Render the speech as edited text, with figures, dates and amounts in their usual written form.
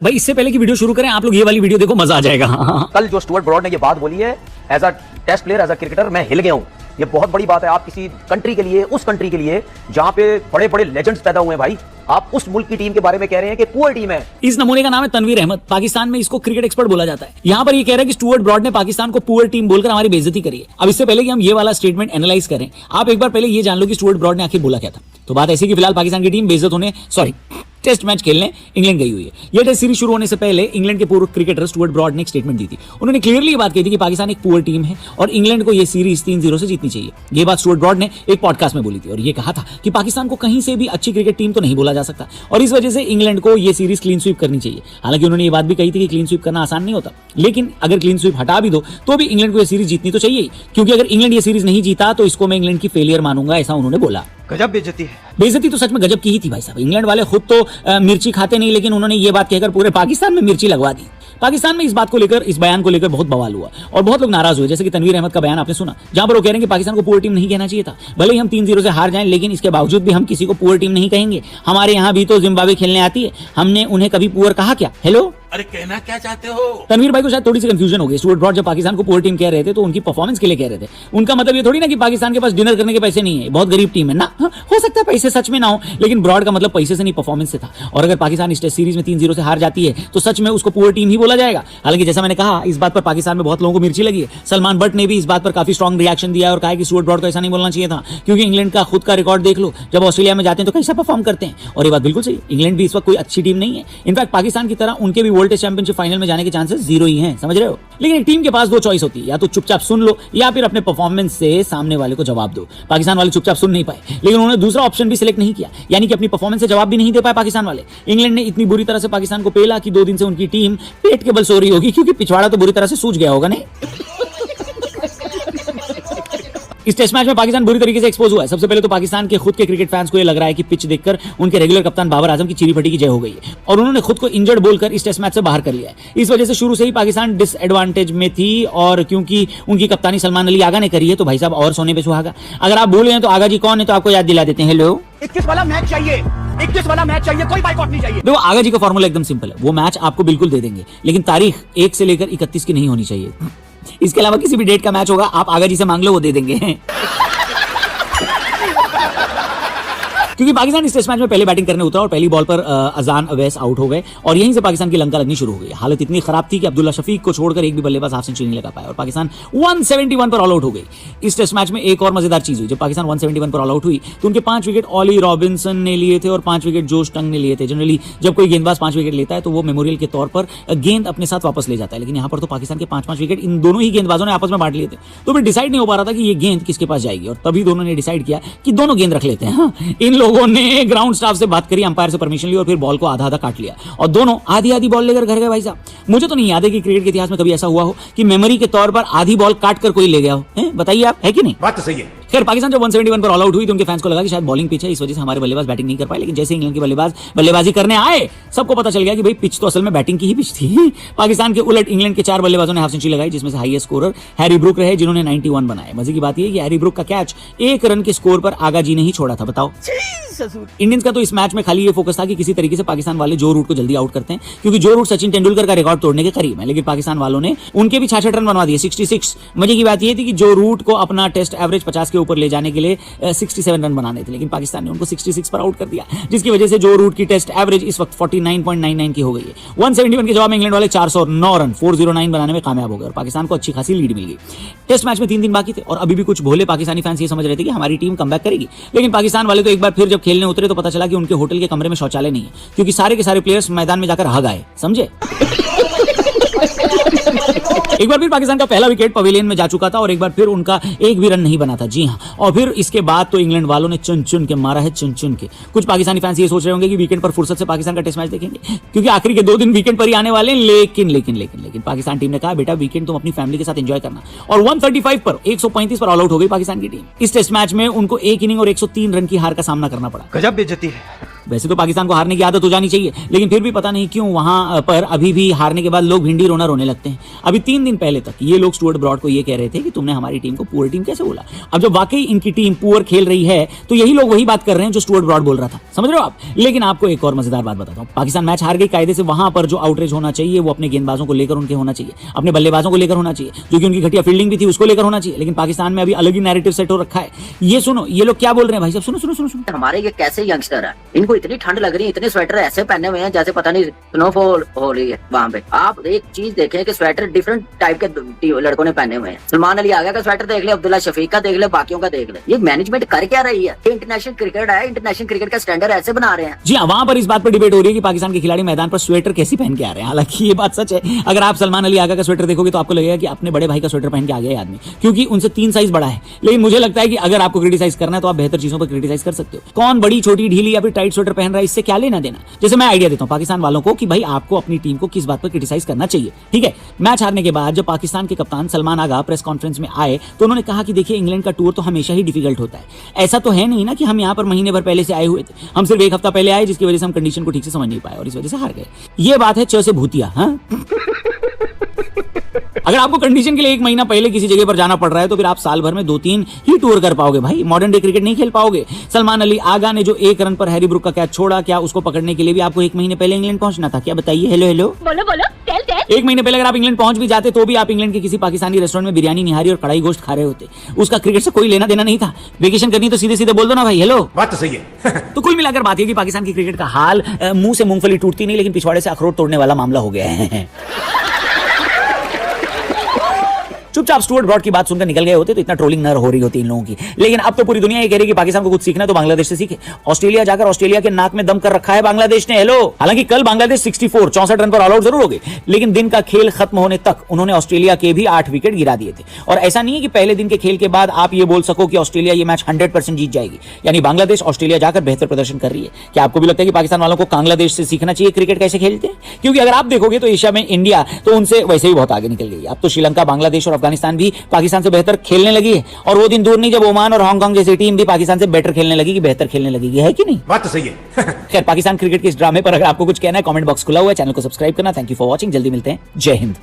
भाई इससे पहले की वीडियो शुरू करें आप लोग ये वाली वीडियो देखो, मजा आ जाएगा। कल जो स्टुअर्ट ब्रॉड ने ये बात बोली है, as a test player, as a cricketer मैं हिल गया हूं। ये बहुत बड़ी बात है आप किसी कंट्री के लिए, उस कंट्री के लिए जहां पे बड़े बड़े लेजेंड्स पैदा हुए हैं। भाई आप उस मुल्क की टीम के बारे में कह रहे हैं कि पुअर टीम है। इस नमूने का नाम है तनवीर अहमद। पाकिस्तान में इसको क्रिकेट एक्सपर्ट बोला जाता है। यहाँ पर ये कह रहा है कि स्टुअर्ट ब्रॉड ने पाकिस्तान को पुअर टीम बोलकर हमारी बेइज्जती करी है। अब इससे पहले कि हम ये वाला स्टेटमेंट एनालाइज करें, आप एक बार पहले ये जान लो कि स्टुअर्ट ब्रॉड ने आखिर बोला क्या था। तो बात ऐसी कि फिलहाल पाकिस्तान की टीम बेइज्जत होने टेस्ट मैच खेलने इंग्लैंड गई हुई है। यह टेस्ट सीरीज शुरू होने से पहले इंग्लैंड के पूर्व क्रिकेटर स्टुअर्ट ब्रॉड ने एक स्टेटमेंट दी थी। उन्होंने क्लियरली ये बात कही थी कि पाकिस्तान एक पुअर टीम है और इंग्लैंड को यह सीरीज 3-0 से जीतनी चाहिए। यह बात स्टुअर्ट ब्रॉड ने एक पॉडकास्ट में बोली थी और यह कहा था कि पाकिस्तान को कहीं से भी अच्छी क्रिकेट टीम तो नहीं बोला जा सकता और इस वजह से इंग्लैंड को यह सीरीज क्लीन स्वीप करनी चाहिए। हालांकि उन्होंने ये बात भी कही थी कि क्लीन स्वीप करना आसान नहीं होता, लेकिन अगर क्लीन स्वीप हटा भी दो तो भी इंग्लैंड को यह सीरीज जीतनी तो चाहिए, क्योंकि अगर इंग्लैंड ये सीरीज नहीं जीता तो इसको मैं इंग्लैंड की फेलियर मानूंगा, ऐसा उन्होंने बोला। गजब बेइज्जती है। बेइज्जती तो सच में गजब की ही थी भाई साहब। इंग्लैंड वाले खुद तो मिर्ची खाते नहीं, लेकिन उन्होंने ये बात कहकर पूरे पाकिस्तान में मिर्ची लगवा दी। पाकिस्तान में इस बात को लेकर, इस बयान को लेकर बहुत बवाल हुआ और बहुत लोग नाराज हुए। जैसे कि तनवीर अहमद का बयान आपने सुना, जहां पर वो कह रहे हैं कि पाकिस्तान को पुअर टीम नहीं कहना चाहिए था। भले ही हम 3-0 से हार जाएं, लेकिन इसके बावजूद भी हम किसी को पुअर टीम नहीं कहेंगे। हमारे यहाँ भी तो जिम्बाब्वे खेलने आती है, हमने उन्हें कभी पुअर कहा क्या? हेलो, अरे कहना क्या चाहते हो? तनवीर भाई को शायद थोड़ी सी कंफ्यूजन हो गई। स्टुअर्ट ब्रॉड जब पाकिस्तान को पुअर टीम कह रहे थे तो उनकी परफॉर्मेंस के लिए कह रहे थे। उनका मतलब ये थोड़ी ना कि पाकिस्तान के पास डिनर करने के पैसे नहीं है, बहुत गरीब टीम है ना। हो सकता है पैसे सच में ना हो, लेकिन ब्रॉड का मतलब पैसे से नहीं, परफॉर्मेंस से था। और अगर पाकिस्तान इस टेस्ट सीरीज में 3-0 से हार जाती है तो सच में उसको पुअर टीम ही बोला जाएगा। हालांकि जैसा मैंने कहा, इस बात पर पाकिस्तान में बहुत लोगों को मिर्ची लगी है। सलमान बट ने भी इस बात पर काफी स्ट्रॉन्ग रिएक्शन दिया और कहा कि स्टुअर्ट ब्रॉड को ऐसा नहीं बोलना चाहिए था, क्योंकि इंग्लैंड का खुद का रिकॉर्ड देख लो, जब ऑस्ट्रेलिया में जाते हैं तो कैसा परफॉर्म करते हैं। और ये बात बिल्कुल सही, इंग्लैंड भी इस वक्त कोई अच्छी टीम नहीं है। इनफैक्ट पाकिस्तान की तरह उनके भी वर्ल्ड टेस्ट चैंपियनशिप फाइनल में जाने के चांसेस 0 ही हैं, समझ रहे हो। लेकिन एक टीम के पास दो चॉइस होती है, या तो चुपचाप सुन लो या फिर अपने परफॉर्मेंस से सामने वाले को जवाब दो। पाकिस्तान वाले चुपचाप सुन नहीं पाए, लेकिन उन्होंने दूसरा ऑप्शन भी सिलेक्ट नहीं किया, यानी कि अपनी परफॉर्मेंस से जवाब भी नहीं दे पाए पाकिस्तान वाले। इंग्लैंड ने इतनी बुरी तरह से पाकिस्तान को पेला कि 2 दिन से उनकी टीम पेट के बल सो रही होगी, क्योंकि पिछवाड़ा तो बुरी तरह से सूज गया होगा नहीं। इस टेस्ट मैच में पाकिस्तान बुरी तरीके से एक्सपोज हुआ है। सबसे पहले तो पाकिस्तान के खुद के क्रिकेट फैंस को ये लग रहा है कि पिच देखकर उनके रेगुलर कप्तान बाबर आजम की चीरी फटी की जय हो गई है और उन्होंने खुद को इंजर्ड बोलकर इस टेस्ट मैच से बाहर कर लिया है। इस वजह से शुरू से ही पाकिस्तान डिसएडवांटेज में थी और क्योंकि उनकी कप्तानी सलमान अली आगा ने करी है तो भाई साहब और सोने पे सुहागा। अगर आप भूल गए तो आगा जी कौन है तो आपको याद दिला देते हैं। हेलो, 21 वाला मैच चाहिए, 21 वाला मैच चाहिए, कोई बाइकआउट नहीं चाहिए। देखो, आगा जी का फॉर्मूला एकदम सिंपल है, वो मैच आपको बिल्कुल दे देंगे, लेकिन तारीख 1 से लेकर 31 की नहीं होनी चाहिए। इसके अलावा किसी भी डेट का मैच होगा, आप आगा जी से मांग लो, वो दे देंगे। क्योंकि पाकिस्तान इस टेस्ट मैच में पहले बैटिंग करने उतरा और पहली बॉल पर अजान अवैस आउट हो गए और यहीं से पाकिस्तान की लंका लगनी शुरू हो गई। हालत इतनी खराब थी कि अब्दुल्ला शफीक को छोड़कर एक भी बल्लेबाज हाफ सेंचुरी नहीं लगा पाया और पाकिस्तान 171 पर ऑल आउट हो गई। इस टेस्ट मैच में एक और मजेदार चीज हुई, जब पाकिस्तान 171 पर ऑल आउट हुई तो उनके 5 विकेट ऑली रॉबिन्सन ने लिए थे और 5 विकेट जोश टंग ने लिए थे। जनरली जब कोई गेंदबाज 5 विकेट लेता है तो वो मेमोरियल के तौर पर गेंद अपने साथ वापस ले जाता है, लेकिन यहाँ पर तो पाकिस्तान के 5-5 विकेट इन दोनों ही गेंदबाजों ने आपस में बांट लिए थे। तो फिर डिसाइड नहीं हो पा रहा था कि ये गेंद किसके पास जाएगी और तभी दोनों ने डिसाइड किया कि दोनों गेंद रख लेते हैं। हाँ, इन लोगों ने ग्राउंड स्टाफ से बात करी, अंपायर से परमिशन ली और फिर बॉल को आधा-आधा काट लिया और दोनों आधी-आधी बॉल लेकर घर गए। भाई साहब, मुझे तो नहीं याद है कि क्रिकेट के इतिहास में कभी ऐसा हुआ हो कि मेमोरी के तौर पर आधी बॉल काट कर कोई ले गया हो। बताइए आप, है कि नहीं? बात तो सही है। खैर, पाकिस्तान जब 171 पर ऑल आउट हुई तो उनके फैंस को लगा कि शायद बॉलिंग पिच है, इस वजह से हमारे बल्लेबाज बैटिंग नहीं कर पाए। लेकिन जैसे इंग्लैंड के बल्लेबाज बल्लेबाजी करने आए, सबको पता चल गया कि भाई पिच तो असल में बैटिंग की ही पिच थी। पाकिस्तान के उलट इंग्लैंड के 4 बल्लेबाजों ने हाफ सेंचुरी लगाई, जिसमें से हाईएस्ट स्कोरर हैरी ब्रूक रहे, जिन्होंने 91 बनाए। मजे की बात यह है कि हैरी ब्रूक का कैच 1 रन के स्कोर पर आगा जी ने ही छोड़ा था। बताओ, इंडियंस का तो इस मैच में खाली ये फोकस था कि किसी तरीके से पाकिस्तान वाले जो रूट को जल्दी आउट करते हैं, क्योंकि जो रूट सचिन तेंदुलकर का रिकॉर्ड तोड़ने के करीब है। लेकिन पाकिस्तान वालों ने उनके भी 66 रन बनवा दिए, 66। मजे की बात यह थी कि जो रूट को अपना टेस्ट एवरेज 50 के ऊपर ले जाने के लिए 67 रन बनाने थे, लेकिन पाकिस्तान ने उनको 66 पर आउट कर दिया, जिसकी वजह से जो रूट की टेस्ट एवरेज इस वक्त 49.99 की हो गई है। 171 के जवाब में इंग्लैंड वाले 409 रन 409 बनाने में कामयाब हो गए और पाकिस्तान को अच्छी खासी लीड मिल गई। टेस्ट मैच में 3 दिन बाकी थे और अभी भी कुछ भोले पाकिस्तानी फैंस ये समझ रहे थे कि हमारी टीम कमबैक करेगी, लेकिन पाकिस्तान वाले तो एक बार फिर जब खेलने उतरे तो पता चला कि उनके होटल के कमरे में शौचालय नहीं है, क्योंकि सारे के सारे प्लेयर्स मैदान में जाकर हग आए, समझे। एक बार फिर पाकिस्तान का पहला विकेट पवेलियन में जा चुका था और एक बार फिर उनका एक भी रन नहीं बना था। जी हाँ, और फिर इसके बाद तो इंग्लैंड वालों ने चुन चुन के मारा है, चुन चुन के। कुछ पाकिस्तानी फैंस ये सोच रहे होंगे कि वीकेंड पर फुर्सत से पाकिस्तान का टेस्ट मैच देखेंगे, क्योंकि आखिरी के 2 दिन वीकेंड पर ही आने वाले हैं। लेकिन पाकिस्तान टीम ने कहा, बेटा वीकेंड तुम अपनी फैमिली के साथ एंजॉय करना, और 135 पर 135 पर ऑल आउट हो गई पाकिस्तान की टीम। इस टेस्ट मैच में उनको 1 इनिंग और 103 रन की हार का सामना करना पड़ा। गजब बेइज्जती है। वैसे तो पाकिस्तान को हारने की आदत हो जानी चाहिए, लेकिन फिर भी पता नहीं क्यों वहां पर अभी भी हारने के बाद लोग भिंडी रोना रोने लगते हैं। अभी 3 दिन पहले तक ये लोग स्टुअर्ट ब्रॉड को ये कह रहे थे कि तुमने हमारी टीम को पुअर टीम कैसे बोला। अब जब वाकई इनकी टीम पुअर खेल रही है तो यही लोग वही बात कर रहे हैं जो स्टुअर्ट ब्रॉड बोल रहा था, समझ रहे हो आप। लेकिन आपको एक और मजेदार बात बताता हूं, पाकिस्तान मैच हार गई कायदे से, वहां पर जो आउटरीच होना चाहिए वो अपने गेंदबाजों को लेकर उनके होना चाहिए, अपने बल्लेबाजों को लेकर होना चाहिए, जो कि उनकी घटिया फील्डिंग भी थी उसको लेकर होना चाहिए। लेकिन पाकिस्तान में अभी अलग ही नैरेटिव सेट हो रखा है। ये सुनो, ये लोग क्या बोल रहे हैं भाई साहब, सुनो सुनो सुनो सुनो। हमारे ये कैसे यंगस्टर है, इनको इतनी ठंड लग रही है, इतने स्वेटर ऐसे पहने हुए हैं जैसे पता नहीं स्नोफॉल हो रही है वहां पे। आप एक चीज देखें कि स्वेटर डिफरेंट टाइप के लड़कों ने पहने हुए हैं। सलमान अली आगा का स्वेटर देख ले, अब्दुल्ला शफीक का देख ले, बाकियों का देख ले। ये मैनेजमेंट कर क्या रही है? इंटरनेशनल क्रिकेट है, इंटरनेशनल क्रिकेट का स्टैंडर्ड ऐसे बना रहे हैं। जी हाँ, वहां पर इस बात पर डिबेट हो रही है कि पाकिस्तान के खिलाड़ी मैदान पर स्वेटर कैसे पहन के आ रहे हैं। हालांकि ये बात सच है, अगर आप सलमान अली आगा का स्वेटर देखोगे तो आपको लगेगा कि अपने बड़े भाई का स्वेटर पहन के आ गया आदमी, क्योंकि उनसे 3 साइज बड़ा है। लेकिन मुझे लगता है कि अगर आपको क्रिटिसाइज करना है तो आप बेहतर चीजों पर क्रिटिसाइज कर सकते हो। कौन बड़ी छोटी ढीली या फिर टाइट स्वेटर पहन रहा है, इससे क्या लेना देना। जैसे मैं आइडिया देता हूं पाकिस्तान वालों को कि भाई आपको अपनी टीम को किस बात पर क्रिटिसाइज करना चाहिए, ठीक है। मैच हारने के बाद जब पाकिस्तान के कप्तान सलमान आगा प्रेस कॉन्फ्रेंस में आए तो उन्होंने कहा कि देखिए इंग्लैंड का टूर तो हमेशा ही डिफिकल्ट होता है। ऐसा तो है नहीं ना कि हम यहाँ पर महीने भर पहले से आए हुए थे, हम सिर्फ 1 हफ्ता पहले आए, जिसकी वजह से हम कंडीशन को ठीक से समझ नहीं पाए और इस वजह से हार गए। ये बात है च से भूतिया। हाँ अगर आपको कंडीशन के लिए 1 महीना पहले किसी जगह पर जाना पड़ रहा है तो फिर आप साल भर में 2-3 ही टूर कर पाओगे भाई, मॉडर्न डे क्रिकेट नहीं खेल पाओगे। सलमान अली आगा ने जो 1 रन पर हैरी ब्रुक का कैच छोड़ा, क्या उसको पकड़ने के लिए भी आपको 1 महीने पहले इंग्लैंड पहुंचना था क्या? बताइए। हेलो हेलो, बोलो बोलो, टेल टेल। 1 महीने पहले अगर आप इंग्लैंड पहुंच भी जाते तो भी आप इंग्लैंड के किसी पाकिस्तानी रेस्टोरेंट में बिरयानी निहारी और कढ़ाई गोश्त खा रहे होते। उसका क्रिकेट से कोई लेना देना नहीं था। वेकेशन करनी तो सीधे सीधे बोल दो ना भाई। हेलो, बात तो सही है। तो कुल मिलाकर बात यह कि पाकिस्तान की क्रिकेट का हाल मुंह से मूंगफली टूटती नहीं लेकिन पिछवाड़े से अखरोट तोड़ने वाला मामला हो गया है। चुपचाप स्टुअर्ट ब्रॉड की बात सुनकर निकल गए होते तो इतना ट्रोलिंग न हो रही होती इन लोगों की। लेकिन अब तो पूरी दुनिया ये कह रही है कि पाकिस्तान को कुछ सीखना है तो बांग्लादेश से सीखे। ऑस्ट्रेलिया जाकर ऑस्ट्रेलिया के नाक में दम कर रखा है बांग्लादेश ने। हेलो, हालांकि कल बांग्लादेश 64 रन पर ऑल आउट जरूर हो गई, लेकिन दिन का खेल खत्म होने तक उन्होंने ऑस्ट्रेलिया के भी 8 विकेट गिरा दिए थे। और ऐसा नहीं है कि पहले दिन के खेल के बाद आप ये बोल सको कि ऑस्ट्रेलिया ये मैच 100% जीत जाएगी। यानी बांग्लादेश ऑस्ट्रेलिया जाकर बेहतर प्रदर्शन कर रही है। क्या आपको भी लगता है कि पाकिस्तान वालों को बांग्लादेश से सीखना चाहिए क्रिकेट कैसे खेलते हैं? क्योंकि अगर आप देखोगे तो एशिया में इंडिया तो उनसे वैसे ही बहुत आगे निकल गई। अब तो श्रीलंका, बांग्लादेश और अफगानिस्तान भी पाकिस्तान से बेहतर खेलने लगी है। और वो दिन दूर नहीं जब ओमान और हांगकांग जैसी टीम भी पाकिस्तान से बेटर खेलने लगेगी, बेहतर खेलने लगेगी, है कि नहीं? बात तो सही है। खैर, पाकिस्तान क्रिकेट के इस ड्रामे पर अगर आपको कुछ कहना है कमेंट बॉक्स खुला हुआ है, चैनल को सब्सक्राइब करना। थैंक यू फॉर वॉचिंग, जल्दी मिलते हैं। जय हिंद।